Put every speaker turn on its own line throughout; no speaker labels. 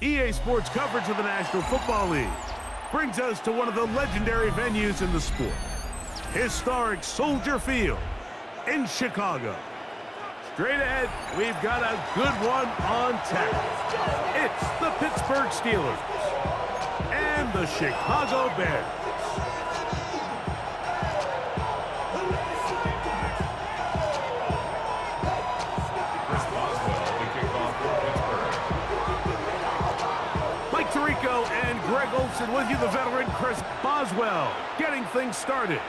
EA Sports coverage of the National Football League brings us to one of the legendary venues in the sport, historic Soldier Field in Chicago. Straight ahead, we've got a good one on tap. It's the Pittsburgh Steelers and the Chicago Bears. And Greg Olsen with you, the veteran Chris Boswell, getting things started.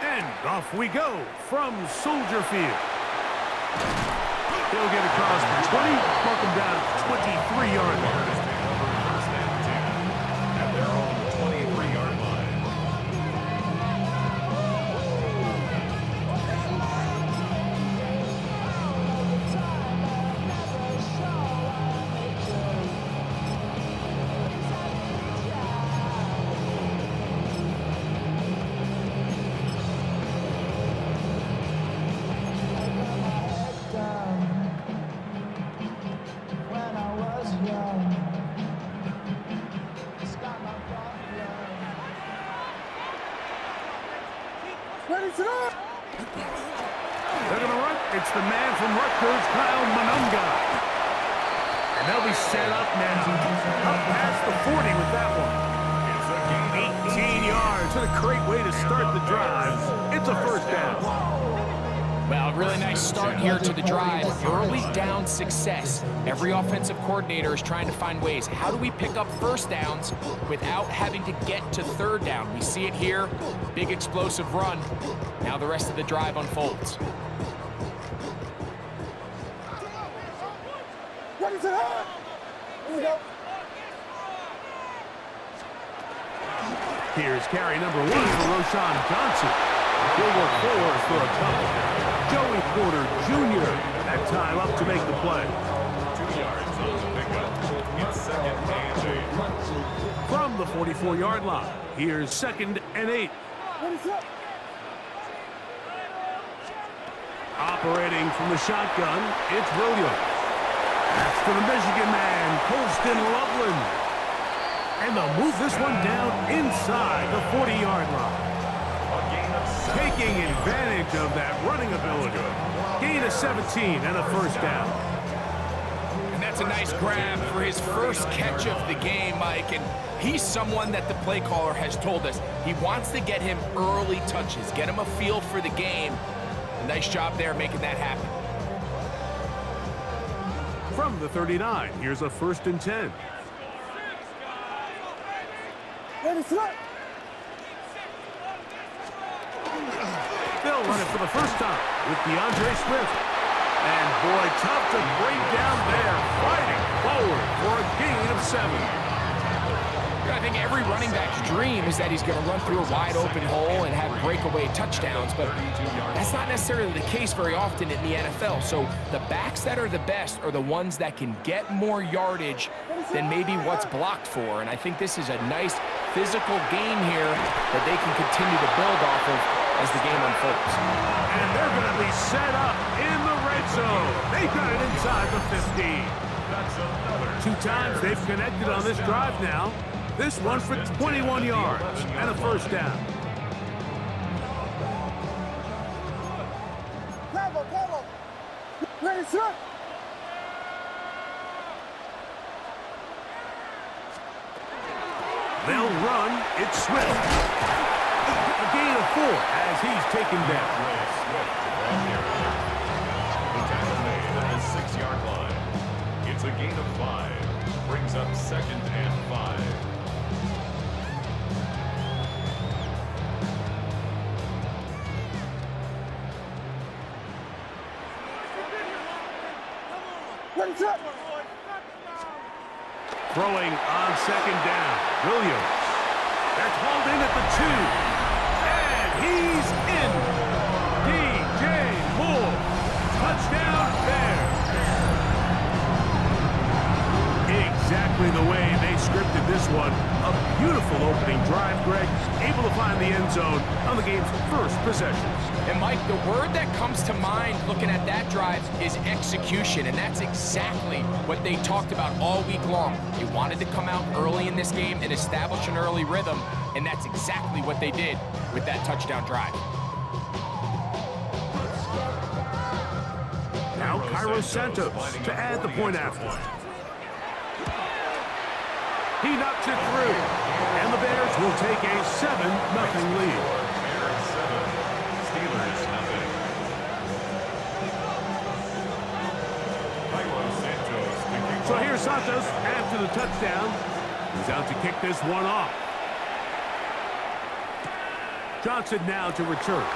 And off we go from Soldier Field. He'll get across the 20, mark him down at the 23-yard line. At their own 23-yard line. They're going to run. It's the man from Rutgers, Kyle Monunga. And they'll be set up now. Up past the 40 with that one. 18 yards. What a great way to start the drive. It's a first down.
Well, really nice start here to the drive. Early down success. Every offensive coordinator is trying to find ways. How do we pick up first downs without having to get to third down? We see it here. Big explosive run. Now the rest of the drive unfolds.
What is it? Here we go.
Here's carry number 1 for Roschon Johnson. He'll work forward for a couple. Joey Porter Jr. that time up to make the play. 2 yards on the pickup. It's second and 8. From the 44-yard line, here's second and 8.
What is up?
Operating from the shotgun, it's Williams. That's to the Michigan man, Colston Loveland. And they'll move this one down inside the 40-yard line. Taking advantage of that running ability. Gain of 17 and a first down.
And that's a nice grab for his first catch of the game, Mike. And he's someone that the play caller has told us he wants to get him early touches, get him a feel for the game. A nice job there making that happen.
From the 39, here's a first and 10.
What is up?
They'll run it for the first time with DeAndre Swift. And boy, tough to break down there, fighting forward for a gain of 7.
I think every running back's dream is that he's going to run through a wide open hole and have breakaway touchdowns, but that's not necessarily the case very often in the NFL. So the backs that are the best are the ones that can get more yardage than maybe what's blocked for. And I think this is a nice physical game here that they can continue to build off of as the game unfolds.
And they're going to be set up in the red zone. They got it inside the 15. 2 times they've connected on this drive now. This one for 21 yards and a first down.
Bravo. Ready, sir.
They'll run. It's Swift. A gain of 4 as he's taken down. The tackle made at the 6-yard line. It's a gain of 5. Brings up second and 5.
What is up?
Throwing on second down. Williams. That's hauled in at the 2. And he's in. DJ Moore. Touchdown Bears. exactly the way they scripted this one. A beautiful opening drive, Greg. Able to find the end zone on the game's first possession.
And Mike, the word that comes to mind looking at that drive is execution, and that's exactly what they talked about all week long. You wanted to come out early in this game and establish an early rhythm, and that's exactly what they did with that touchdown drive.
Now Cairo Santos to add the point after. He knocks it through, and the Bears will take a 7-0 lead. So here's Santos after the touchdown. He's out to kick this one off. Johnson now to return.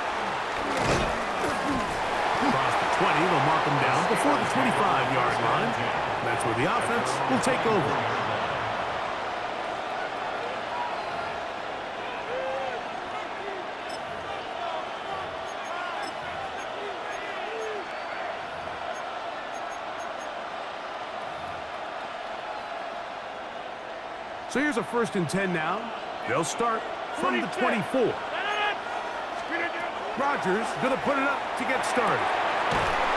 Across the 20, they'll mark him down before the 25-yard line. That's where the offense will take over. So here's a 1st and 10 now. They'll start from the 24. Rodgers going to put it up to get started.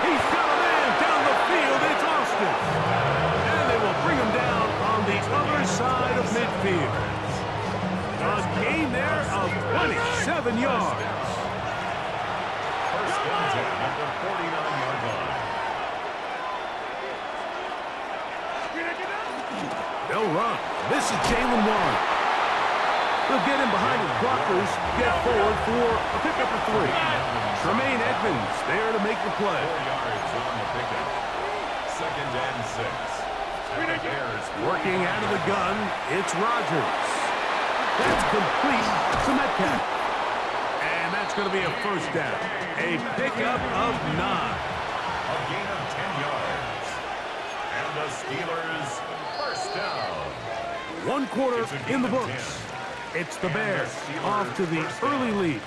He's got a man down the field. It's Austin. And they will bring him down on the other side of midfield. A gain there of 27 yards.
1st and 10 at the 49-yard line.
They'll run. This is Jalen Warren. They'll get him behind his blockers, get forward for a pickup of 3. Tremaine Edmonds there to make the play.
4 yards on the pickup. 2nd and 6. The Bears
Working out of the gun, it's Rodgers. That's complete to Metcalf. And that's going to be a 1st down. A pickup of 9.
A gain of 10 yards. And the Steelers 1st down.
1 quarter in the books. It's the Bears off to the early lead.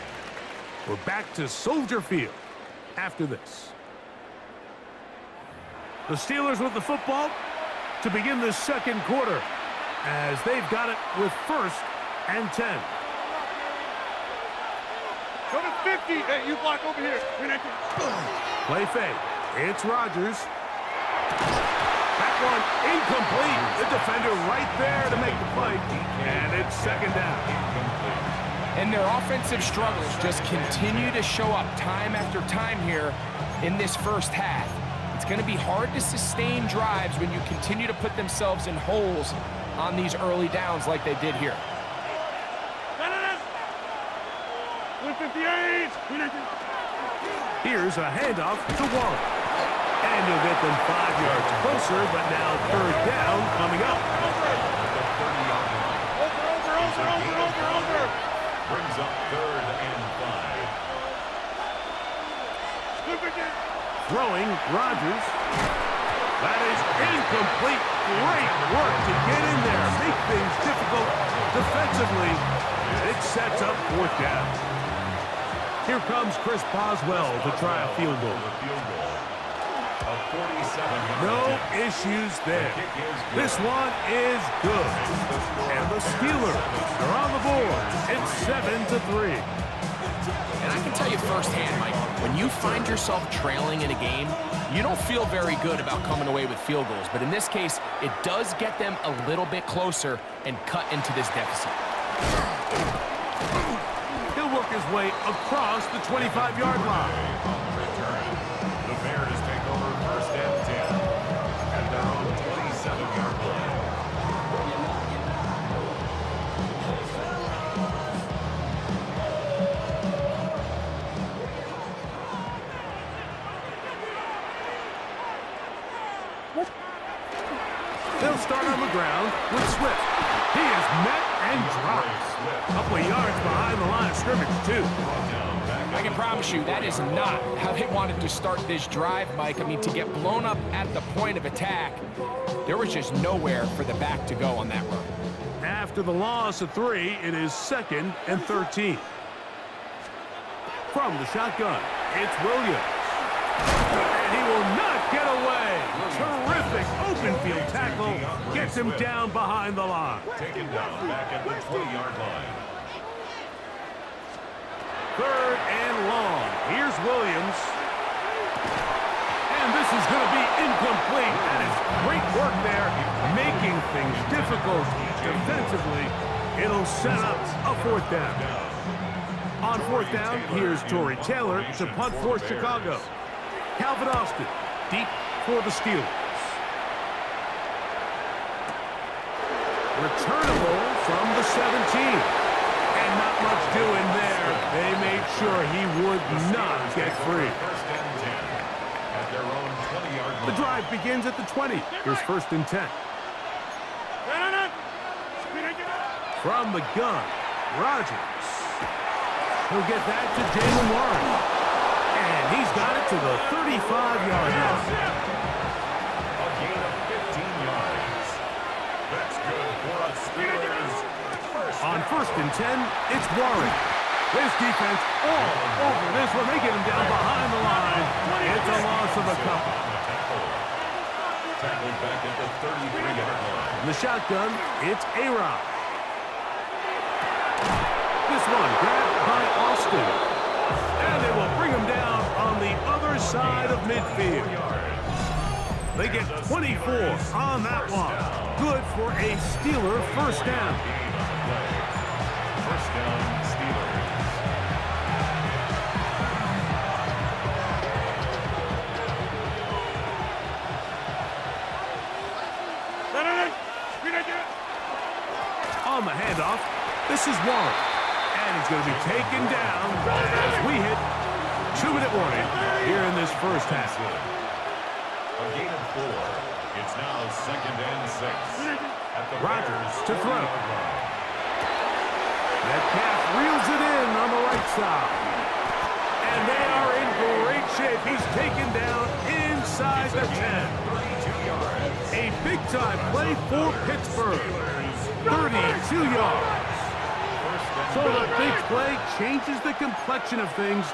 We're back to Soldier Field after this. The Steelers with the football to begin the 2nd quarter as they've got it with 1st and 10.
Go to 50. Hey, you block over here.
Play fake. It's Rodgers. That one incomplete. The defender right there to make the play. And it's 2nd down.
And their offensive struggles just continue to show up time after time here in this 1st half. It's going to be hard to sustain drives when you continue to put themselves in holes on these early downs like they did here.
158.
Here's a handoff to Warren. And you'll get them 5 yards closer, but now 3rd down coming up.
Over.
Brings up 3rd and 5.
Throwing Rodgers. That is incomplete. Great work to get in there. Make things difficult defensively. It sets up 4th down. Here comes Chris Boswell to try a field goal. No issues there. This one is good. And the Steelers are on the board. It's 7-3.
And I can tell you firsthand, Mike, when you find yourself trailing in a game, you don't feel very good about coming away with field goals. But in this case, it does get them a little bit closer and cut into this deficit.
He'll work his way across the 25-yard line.
The Bears take over 1st and 10 at their own 27-yard line.
They'll start on the ground with Swift. He is met and dropped. A couple of yards behind the line of scrimmage, too.
I can promise you that is not how they wanted to start this drive, Mike. I mean, to get blown up at the point of attack, there was just nowhere for the back to go on that run.
After the loss of 3, it is 2nd and 13. From the shotgun, it's Williams. And he will not Get away. Terrific open field tackle. Gets him down behind the line.
Taken down back at the 20-yard line.
3rd and long. Here's Williams. And this is going to be incomplete. That is great work there, making things difficult defensively. It'll set up a 4th down. On 4th down, here's Tory Taylor to punt for Chicago. Calvin Austin, deep for the Steelers. Returnable from the 17. And not much doing there. They made sure he would not get free. The drive begins at the 20. Here's 1st and 10. From the gun, Rodgers. He'll get that to Jalen Warren. And he's got it to the 35-yard line.
A gain of 15 yards. That's good for us Steelers.
On 1st and 10, it's Warren. This defense all over this one. They get him down behind the line. It's a loss of a couple.
Tackled back at the 33-yard line.
In the shotgun, it's A-Rod. This one grabbed by Austin. And they will bring him down on the other side of midfield. They get 24 on that one. Good for a Steeler 1st down.
1st down, Steelers.
On the handoff, this is Warren. And he's going to be taken down as we hit 2-minute warning here in this 1st half.
A gain of 4. It's now 2nd and 6. At the
Rodgers to throw.
line.
Metcalf reels it in on the right side. And they are in great shape. He's taken down inside the 10.
32 yards.
A big-time play for Pittsburgh. 32 yards. So the big play changes the complexion of things.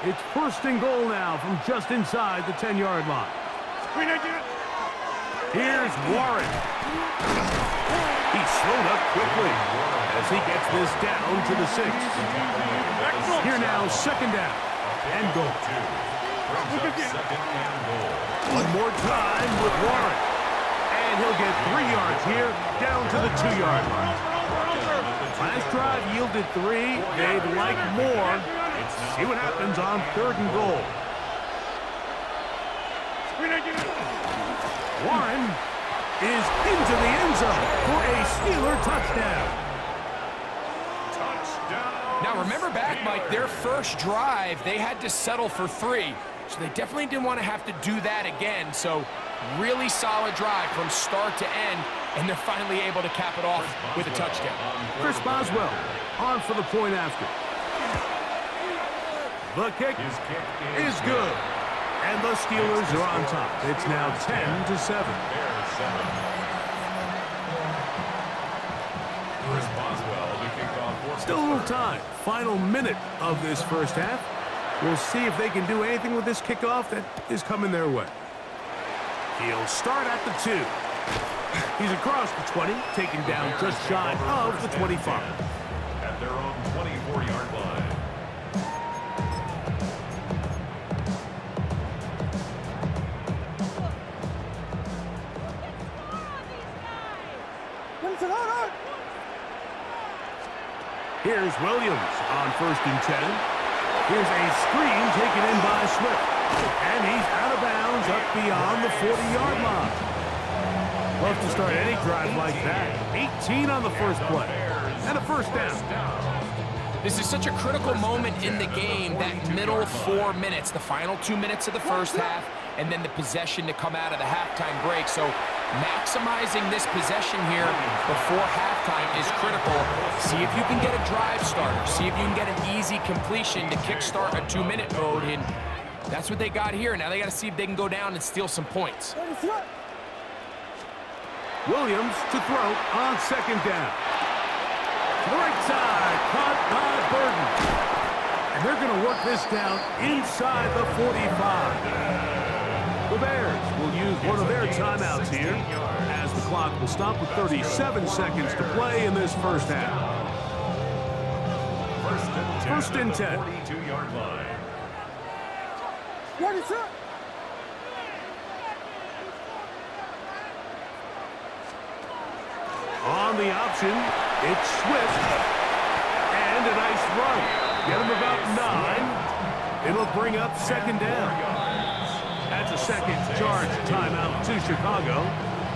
It's 1st and goal now from just inside the 10-yard line. Here's Warren. He's slowed up quickly as he gets this down to the 6. Here now, 2nd down and goal. One more time with Warren. And he'll get 3 yards here, down to the 2-yard line. Last drive yielded 3. They'd like more. See what happens on 3rd and goal. Warren is into the end zone for a Steeler touchdown.
Now, remember back, Mike, their first drive, they had to settle for 3. So they definitely didn't want to have to do that again. So really solid drive from start to end, and they're finally able to cap it off with a touchdown.
Chris Boswell on for the point after. The kick is good. And the Steelers are on top. It's now 10-7.
Chris Boswell to kick off.
Still a little time. Final minute of this 1st half. We'll see if they can do anything with this kickoff that is coming their way. He'll start at the 2. He's across the 20, taken down just shy of the 25.
At their own 24-yard line.
Here's Williams on 1st and 10. Here's a screen taken in by Swift. And he's out of bounds up beyond the 40-yard line. Love to start any drive like that. 18 on the first play. And a 1st down.
This is such a critical moment in the game, that middle 4 minutes, the final 2 minutes of the 1st half, and then the possession to come out of the halftime break. So maximizing this possession here before halftime is critical. See if you can get a drive starter. See if you can get an easy completion to kickstart a 2-minute mode. And that's what they got here. Now they got to see if they can go down and steal some points.
Williams to throw on 2nd down. To the right side, caught by Burton. And they're going to work this down inside the 45. The Bears will use one of their timeouts here as the clock will stop with 37 seconds to play in this first half. First and 10.
42-yard line.
What is up?
On the option, it's Swift. And a nice run. Get him about 9. It'll bring up second down. That's a second charge timeout to Chicago.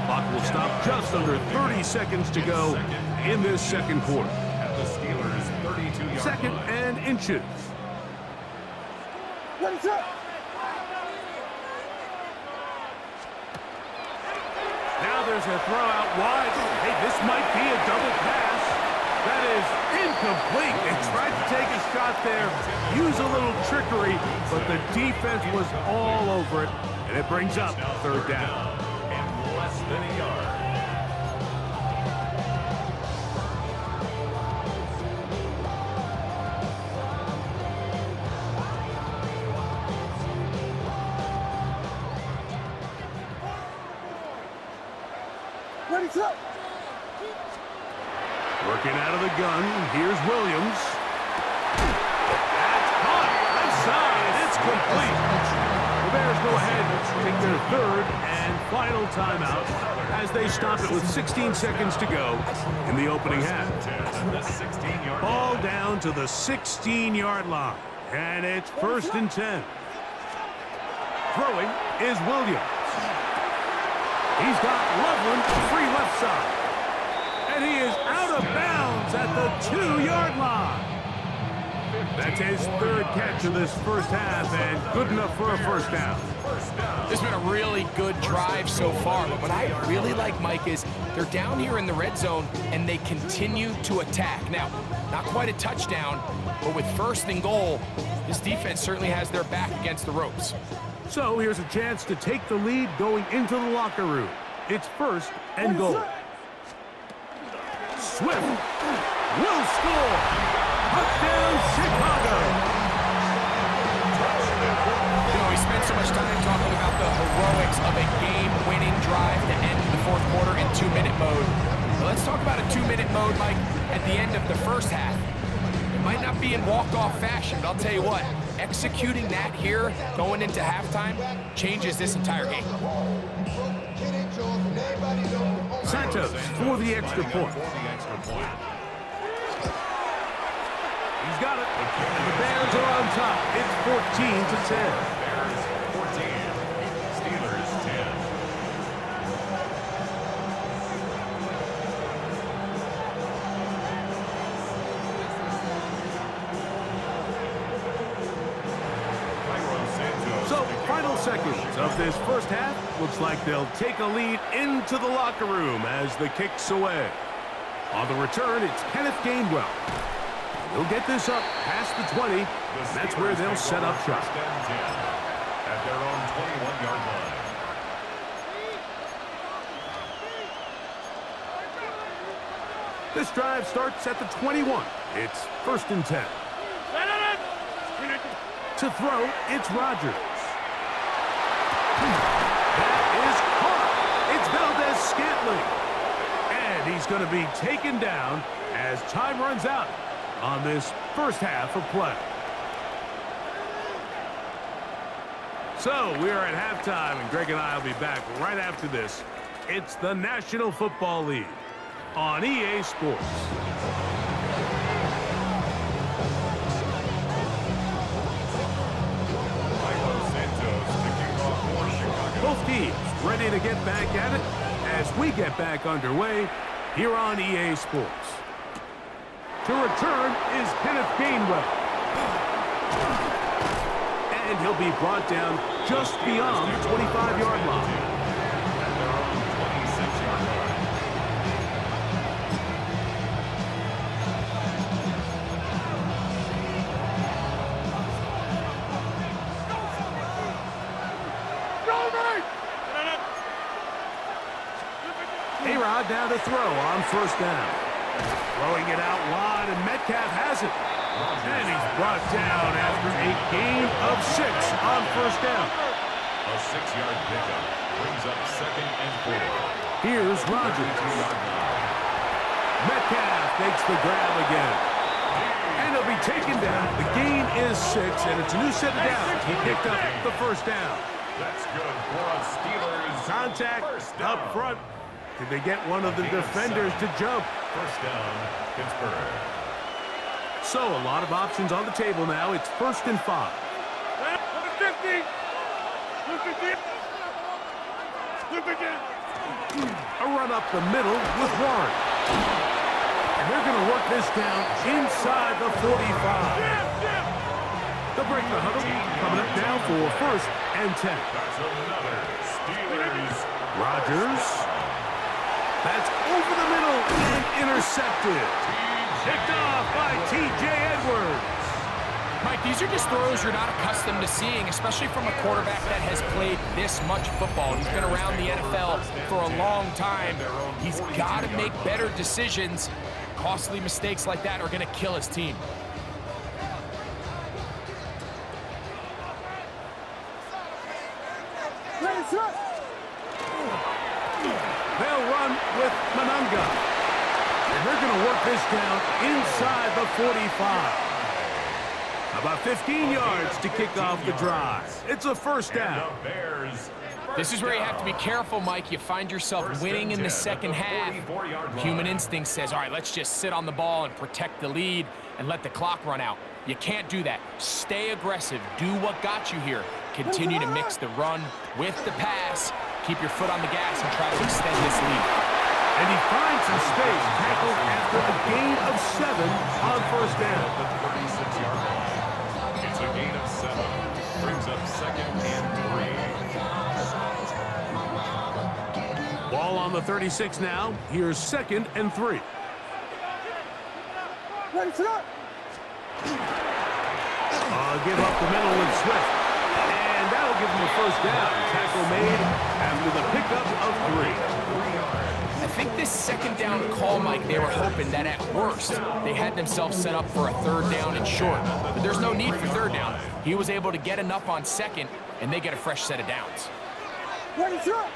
Clock will stop just under 30 seconds to go in this second quarter.
At the Steelers' 32-yard
Second
line.
and inches.
What is up?
Now there's a throw out wide. Hey, this might be a double pass. That is incomplete. They tried to take a shot there, use a little trickery, but the defense was all over it, and it brings up third down.
And less than a yard.
What is up?
Working out of the gun, here's Williams. That's caught. Outside, it's complete. The Bears go ahead and take their third and final timeout as they stop it with 16 seconds to go in the opening half.
The 16-yard
Ball down to the 16-yard line, and it's first and 10. Throwing is Williams. He's got Loveland free left side. And he is out of bounds at the 2-yard line. That's his third catch of this first half and good enough for a first down.
This has been a really good drive so far, but what I really like, Mike, is they're down here in the red zone and they continue to attack. Now, not quite a touchdown, but with first and goal, this defense certainly has their back against the ropes.
So here's a chance to take the lead going into the locker room. It's first and goal. Swift will score. Touchdown, Chicago.
You know, we spent so much time talking about the heroics of a game-winning drive to end the fourth quarter in 2-minute mode. But let's talk about a 2-minute mode, Mike, at the end of the first half. It might not be in walk-off fashion, but I'll tell you what, executing that here going into halftime changes this entire game.
Santos for the extra point. He's got it. And the Bears are on top. It's 14-10.
Bears 14. Steelers 10.
So, final seconds of this first half. Looks like they'll take a lead into the locker room as the kick's away. On the return, it's Kenneth Gainwell. He'll get this up past the 20. That's where they'll set up shop.
At their own 21-yard line.
This drive starts at the 21. It's first and 10. To throw, it's Rodgers. That is caught. It's Valdez-Scantling. And he's going to be taken down as time runs out on this first half of play. So we are at halftime, and Greg and I will be back right after this. It's the National Football League on EA Sports. Both teams ready to get back at it as we get back underway here on EA Sports. To return is Kenneth Gainwell. And he'll be brought down just beyond the 25-yard line.
At their own 26-yard line.
A-Rod down to throw on first down. Throwing it out wide, and Metcalf has it. And he's brought down after a gain of 6 on first down.
A 6-yard pickup brings up 2nd and 4.
Here's Rodgers. Metcalf makes the grab again. And he'll be taken down. The gain is 6, and it's a new set of downs. He picked up the first down.
That's good for a Steelers.
Contact
First down.
up front. Did they get one of the defenders to jump?
First down, Pittsburgh.
So a lot of options on the table now. It's 1st and 5. A run up the middle with Warren. And they're going to work this down inside the 45. They'll break the huddle. Coming up now for 1st and 10.
That's another Steelers.
Rodgers. That's over the middle and intercepted. Picked off by T.J. Edwards.
Mike, these are just throws you're not accustomed to seeing, especially from a quarterback that has played this much football. He's been around the NFL for a long time. He's got to make better decisions. Costly mistakes like that are going to kill his team.
They'll run with Manunga. And they're going to work this down inside the 45. About 15 yards to kick off the drive. It's a 1st down.
This is where you have to be careful, Mike. You find yourself winning in the second half. Human instinct says, all right, let's just sit on the ball and protect the lead and let the clock run out. You can't do that. Stay aggressive. Do what got you here. Continue to mix the run with the pass. Keep your foot on the gas and try to extend this lead.
And he finds some space, tackled after a gain of 7 on 1st down.
The 36-yard line. It's a gain of 7. Brings up 2nd and 3.
Ball on the 36 now. Here's 2nd and 3.
Ready, set up.
Give up the middle with Swift. And that'll give him a 1st down. Tackle made after the pickup of 3.
I think this 2nd down call, Mike, they were hoping that at worst they had themselves set up for a 3rd down and short. But there's no need for 3rd down. He was able to get enough on 2nd, and they get a fresh set of downs.
Ready, set up.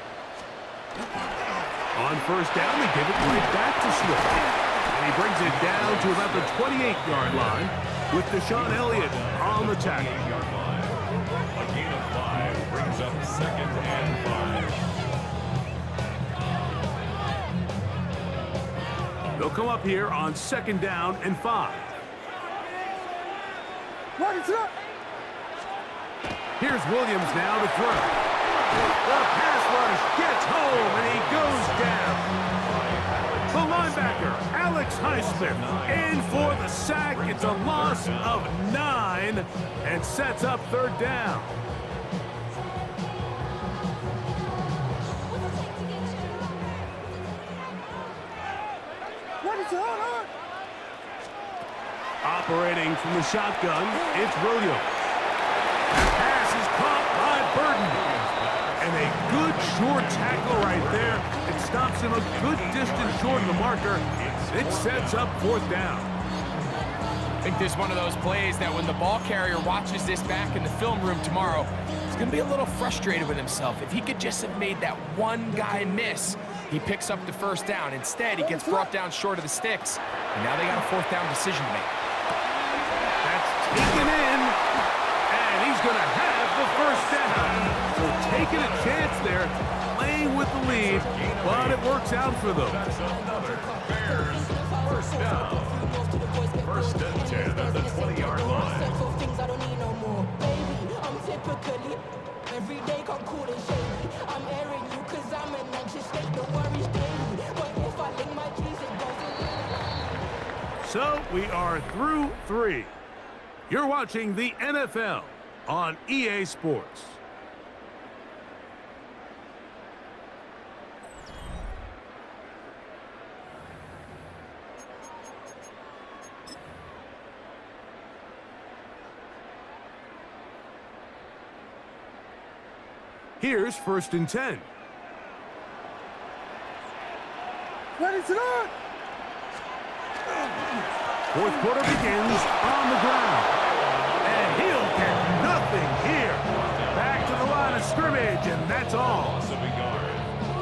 On 1st down, they give it right back to Swift. And he brings it down to about the 28-yard line with Deshaun Elliott on the tackle.
A gain of 5 brings up 2nd and 5.
They'll come up here on 2nd down and 5.
Ready, set up.
Here's Williams now to throw. The pass rush gets home, and he goes down. The linebacker, Alex Highsmith, in for the sack. It's a loss of 9 and sets up 3rd down.
Ready, set up.
Operating from the shotgun, it's Williams. The pass is caught by Burden. And a good short tackle right there. It stops him a good distance short of the marker. It sets up 4th down.
I think this is one of those plays that when the ball carrier watches this back in the film room tomorrow, he's going to be a little frustrated with himself. If he could just have made that one guy miss, he picks up the 1st down. Instead, he gets brought down short of the sticks. And now they got a 4th down decision to make.
That's taken in. And he's going to have the 1st down. So taking a chance there, playing with the lead, but it works out for them.
That's another Bears 1st down. 1st and 10 at the 20-yard line.
So we are through 3. You're watching the NFL on EA Sports. Here's 1st and 10.
Ready, set up.
4th quarter begins on the ground. And he'll get nothing here. Back to the line of scrimmage. and that's all.
Loss of a yard.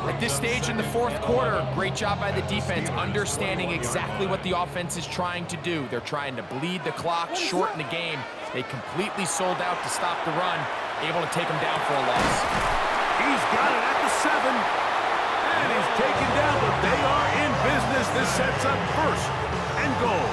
At this stage in the fourth quarter, great job by the defense understanding exactly what the offense is trying to do. They're trying to bleed the clock, shorten the game. They completely sold out to stop the run, able to take them down for a loss.
He's got it at the 7, and he's taken down, but they are in business. This sets up first and goal.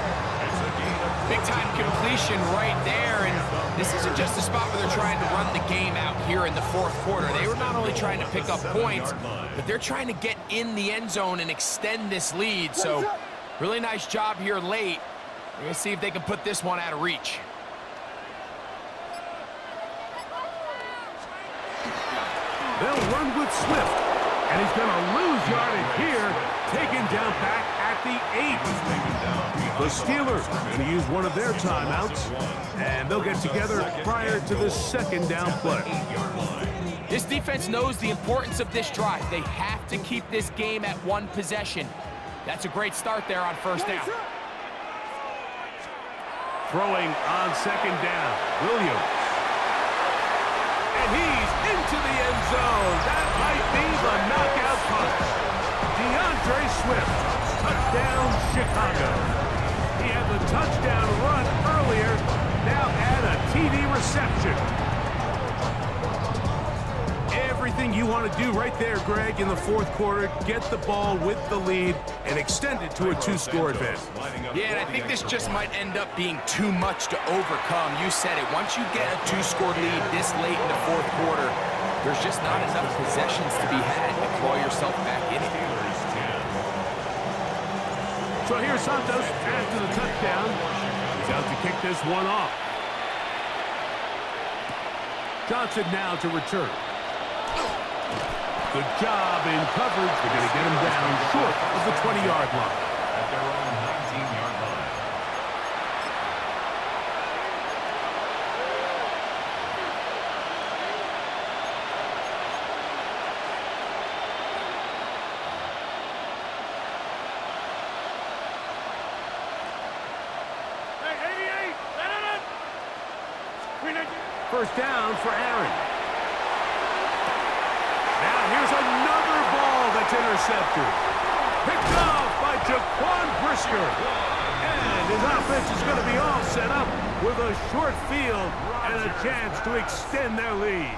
Big-time completion right there, and this isn't just a spot where they're trying to run the game out here in the fourth quarter. They were not only trying to pick up points, but they're trying to get in the end zone and extend this lead. So really nice job here late. We're going to see if they can put this one out of reach.
They'll run with Swift, and he's going to lose yardage here, taken down back at the 8. The Steelers are going to use one of their timeouts, and they'll get together prior to the second down play.
This defense knows the importance of this drive. They have to keep this game at one possession. That's a great start there on first down.
Throwing on second down, Williams. And he's into the end zone. That might be the knockout punch. DeAndre Swift, touchdown Chicago. He had the touchdown run earlier, now add a TD reception. Everything you want to do right there, Greg, in the fourth quarter, get the ball with the lead and extend it to a 2-score advantage.
Yeah, and I think this just might end up being too much to overcome. You said it. Once you get a 2-score lead this late in the fourth quarter, there's just not enough possessions to be had to claw yourself back in it.
So here's Santos after the touchdown. He's out to kick this one off. Johnson now to return. Good job in coverage. They're going to get him down short of the 20-yard line.
At their own 19-yard line.
First down for Aaron. Now here's another ball that's intercepted. Picked off by Jaquan Brisker. And his offense is going to be all set up with a short field and a chance to extend their lead.